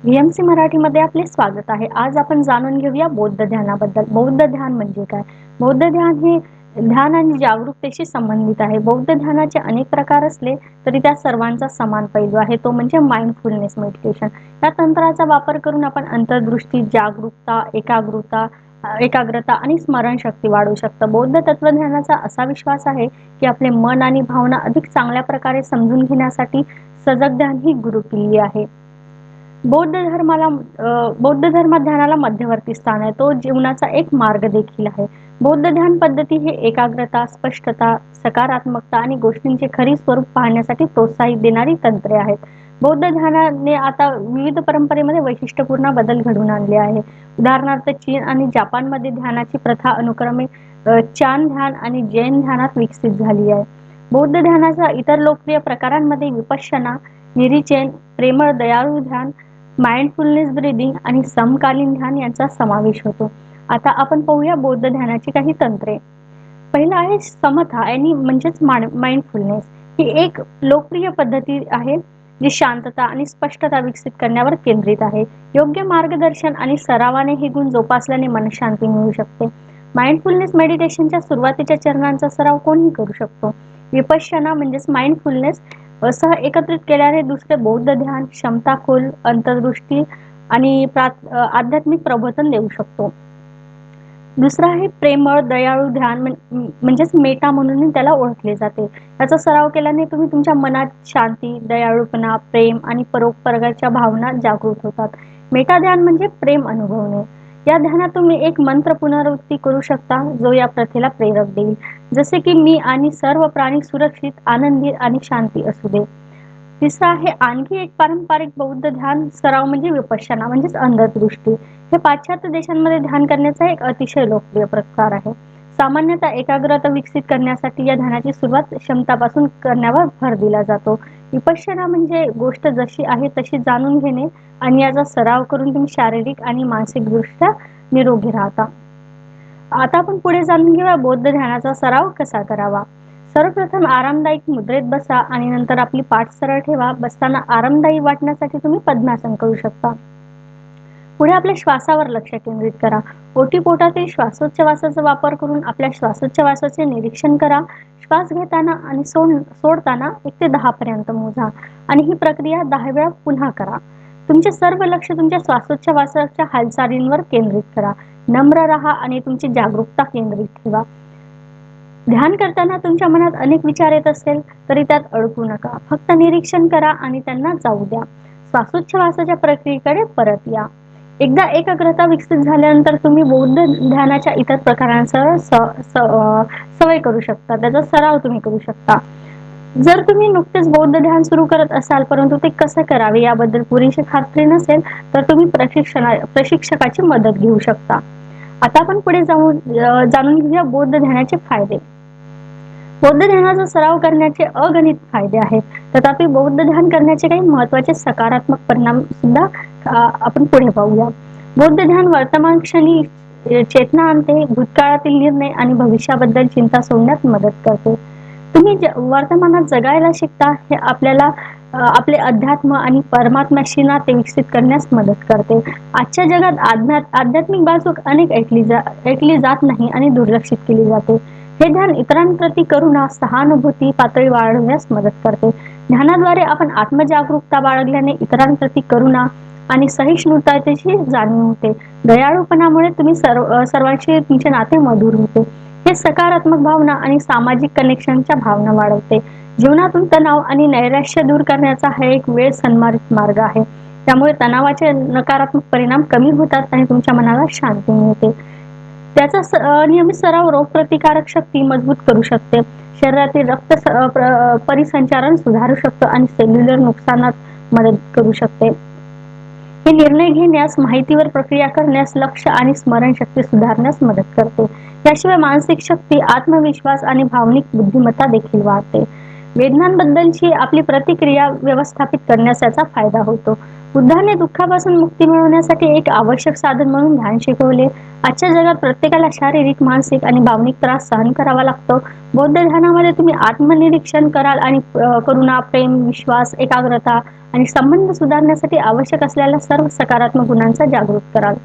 VMC मराठीमध्ये आपले स्वागत आहे. आज आपण जाणून घेऊया बौद्ध ध्यानाबद्दल. बौद्ध ध्यान म्हणजे काय? बौद्ध ध्यान हे ध्यान आणि जागरूकतेशी संबंधित आहे. बौद्ध ध्यानाचे अनेक प्रकार असले तरी त्या सर्वांचा समान पैलू आहे, तो म्हणजे माइंडफुलनेस मेडिटेशन. या तंत्राचा वापर करून आपण अंतर्दृष्टी, जागरूकता, एकाग्रता आणि स्मरणशक्ती वाढवू शकतो. बौद्ध तत्वज्ञानाचा असा विश्वास आहे की आपले मन आणि भावना अधिक चांगल्या प्रकारे समजून घेण्यासाठी सजग ध्यान ही गुरुकिल्ली आहे. बौद्ध धर्मात ध्यानाला मध्यवर्ती स्थान आहे. तो जीवनाचा एक मार्ग देखील आहे. बौद्ध ध्यान पद्धती हे एकाग्रता, स्पष्टता, सकारात्मकता आणि गोष्टींचे खरी स्वरूप पाहण्यासाठी प्रोत्साहित देणारी तंत्रे आहेत. बौद्ध ध्यानाने आता विविध परंपरेमध्ये वैशिष्ट्यपूर्ण बदल घडवून आणले आहे. उदाहरणार्थ चीन आणि जपानमध्ये ध्यानाची प्रथा अनुक्रमे चान ध्यान आणि जैन ध्यानात विकसित झाली आहे. बौद्ध ध्यानाच्या इतर लोकप्रिय प्रकारांमध्ये विपश्यना, निरीचेन, प्रेमळ दयाळू ध्यान, माइंडफुलनेस ब्रीदिंग आणि समकालीन ध्यान यांचा समावेश होतो. आता आपण पाहूया बौद्ध ध्यानाची काही तंत्रे. पहिलं आहे समथा आणि म्हणजेच माइंडफुलनेस. ही एक लोकप्रिय पद्धती आहे जी शांतता आणि स्पष्टता विकसित करण्यावर केंद्रित आहे. योग्य मार्गदर्शन आणि सरावाने हे गुण जोपासल्याने मनशांती मिळू शकते. माइंडफुलनेस मेडिटेशनच्या सुरुवातीच्या चरणांचा सराव कोणीही करू शकतो. विपश्यना म्हणजेच माइंडफुलनेस सह एकत्रित केल्याने दुसरे बौद्ध ध्यान क्षमता, खोल अंतर्दृष्टी आणि आध्यात्मिक प्रबोधन देऊ शकतो. दुसरं आहे प्रेमळ दयाळू ध्यान म्हणजेच मेटा म्हणून त्याला ओळखले जाते. याचा सराव केल्याने तुम्ही तुमच्या मनात शांती, दयाळूपणा, प्रेम आणि परोपकाराच्या भावना जागृत होतात. मेटा ध्यान म्हणजे प्रेम अनुभवणे. या ध्यानात तुम्ही एक मंत्र पुनरावृत्ती करू शकता जो या प्रथेला प्रेरक देईल, जसे की मी आणि सर्व प्राणी सुरक्षित, आनंदी आणि शांती असू दे. तिसरं आहे आणखी एक पारंपरिक बौद्ध ध्यान सराव म्हणजे विपश्यना म्हणजेच अंतर्दृष्टी. हे पाश्चात्य देशांमध्ये ध्यान करण्याचा एक अतिशय लोकप्रिय प्रकार आहे. सामान्यतः एकाग्रता विकसित करण्यासाठी या ध्यानाची सुरुवात क्षमतापासून करण्यावर भर दिला जातो. विपश्यना म्हणजे गोष्ट जशी आहे तशी जाणून घेणे आणि याचा सराव करून तुम्ही शारीरिक आणि मानसिकदृष्ट्या निरोगी राहता. आता आपण पुढे जाणून घेऊया बौद्ध ध्यानाचा सराव कसा करावा. सर्वप्रथम आरामदायक मुद्रेत बसा आणि नंतर आपली पाठ सरळ ठेवा. बसताना आरामदायी वाटण्यासाठी तुम्ही पद्मासन करू शकता. पुढे आपल्या श्वासावर लक्ष केंद्रित करा. ओटीपोटातील श्वासोच्छवासाचा वापर करून आपल्या श्वासोच्छवासाचे निरीक्षण करा. श्वास घेताना आणि सोडताना 1 ते 10 पर्यंत मोजा आणि ही प्रक्रिया 10 वेळा पुन्हा करा. तुमचे सर्व लक्ष तुमच्या श्वासोच्छवासाच्या हालचालींवर केंद्रित करा. नम्र राहा आणि तुमची जागरूकता केंद्रित ठेवा. ध्यान करताना तुमच्या मनात अनेक विचार येत असेल तरी त्यात अडकू नका. फक्त निरीक्षण करा आणि त्यांना जाऊ द्या. श्वासोच्छवासाच्या प्रक्रियेकडे परत या. एकदा एकाग्रता विकसित झाल्यानंतर तुम्ही बौद्ध ध्यानाच्या इतर प्रकारांसह सवय करू शकता. त्याचा सराव तुम्ही करू शकता. जर तुम्ही नुकतेच बौद्ध ध्यान सुरू करत असाल परंतु ते कसं करावे याबद्दल पुरेशी खात्री नसेल तर तुम्ही प्रशिक्षकाची मदत घेऊ शकता. आता आपण पुढे जाणून घेऊया बौद्ध ध्यानाचे फायदे. बौद्ध ध्यानाचा सराव करण्याचे अगणित फायदे आहेत. तथापि बौद्ध ध्यान करण्याचे काही महत्त्वाचे सकारात्मक परिणाम सुद्धा आपण पुढे पाहूया. बौद्ध ध्यान वर्तमान क्षणी चेतना आणते, भूतकाळातील निर्णय आणि भविष्याबद्दल चिंता सोडण्यात मदत करते. तुम्ही वर्तमानात जगायला शिकता. हे आपल्याला आपले अध्यात्म आणि परमात्म्याशी नाते विकसित करण्यास मदत करते. आजच्या जगात आध्यात्मिक बाजू अनेक ऐकली जात नाही आणि दुर्लक्षित केली जाते. हे ध्यान इतरांप्रती करुणा, सहानुभूती पातळी वाढवण्यास मदत करते. ध्यानाद्वारे आपण आत्मजागरूकता बाळगल्याने इतरांप्रती करुणा आणि सहिष्णुतेची जाणीव होते. दयाळूपणामुळे तुम्ही सर्वांशी तुमचे नाते मधुर होते. हे सकारात्मक भावना आणि सामाजिक कनेक्शनच्या भावना वाढवते. जीवनातून तणाव आणि नैराश्य दूर करण्याचा हा एक वेळ सन्मार्जित मार्ग आहे. त्यामुळे तणावाचे नकारात्मक परिणाम कमी होतात आणि तुमच्या मनाला शांती मिळते. त्याचा नियमित सराव रोगप्रतिकारक शक्ती मजबूत करू शकते. शरीरातील रक्त परिसंचारण सुधारू शकतो आणि सेल्युलर नुकसानात मदत करू शकते. हे निर्णय घेण्यास, माहितीवर प्रक्रिया करण्यास, लक्ष आणि स्मरणशक्ती सुधारण्यास मदत करते. याशिवाय मानसिक शक्ती, आत्मविश्वास आणि भावनिक बुद्धिमत्ता देखील वाढते. वेदनांबद्दलची आपली प्रतिक्रिया व्यवस्थापित करण्यास याचा फायदा होतो. बुद्धाने दुःखापासून मुक्ती मिळवण्यासाठी एक आवश्यक साधन म्हणून ध्यान शिकवले. आजच्या जगात प्रत्येकाला शारीरिक, मानसिक आणि भावनिक त्रास सहन करावा लागतो. बौद्ध ध्यानामध्ये तुम्ही आत्मनिरीक्षण कराल आणि करुणा, प्रेम, विश्वास, एकाग्रता आणि संबंध सुधारण्यासाठी आवश्यक असलेल्या सर्व सकारात्मक गुणांचा जागृत कराल.